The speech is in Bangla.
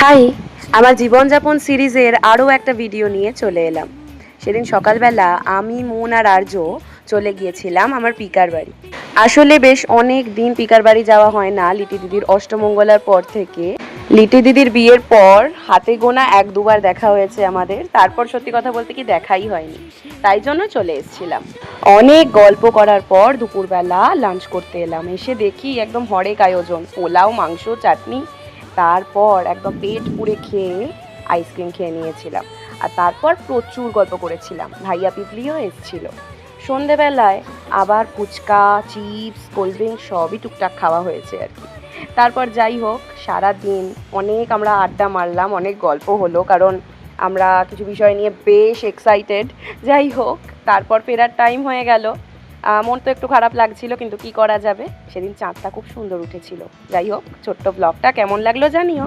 হাই, আমার জীবনযাপন সিরিজের আরও একটা ভিডিও নিয়ে চলে এলাম। সেদিন সকালবেলা আমি, মন আর আর্য চলে গিয়েছিলাম আমার পিকার বাড়ি। আসলে বেশ অনেক দিন পিকার বাড়ি যাওয়া হয় না লিটি দিদির অষ্টমঙ্গলার পর থেকে। লিটি দিদির বিয়ের পর হাতে গোনা এক দুবার দেখা হয়েছে আমাদের, তারপর সত্যি কথা বলতে কি দেখাই হয়নি, তাই জন্য চলে এসেছিলাম। অনেক গল্প করার পর দুপুরবেলা লাঞ্চ করতে এলাম। এসে দেখি একদম হরেক আয়োজন, পোলাও, মাংস, চাটনি। তারপর একদম পেট পুড়ে খেয়ে আইসক্রিম খেয়ে নিয়েছিলাম। আর তারপর প্রচুর গল্প করেছিলাম, ভাইয়া পিপলিও এসেছিল। সন্ধেবেলায় আবার ফুচকা, চিপস, কোল্ড ড্রিঙ্ক সবই টুকটাক খাওয়া হয়েছে আর কি। তারপর যাই হোক, সারা দিন অনেক আমরা আড্ডা মারলাম, অনেক গল্প হলো, কারণ আমরা কিছু বিষয় নিয়ে বেশ এক্সাইটেড। যাই হোক, তারপর ফেরার টাইম হয়ে গেল। মন তো একটু খারাপ লাগছিল, কিন্তু কি করা যাবে, সেদিন চাঁদটা খুব সুন্দর উঠেছিল। যাই হোক, ছোট্ট ব্লগটা কেমন লাগলো জানিও।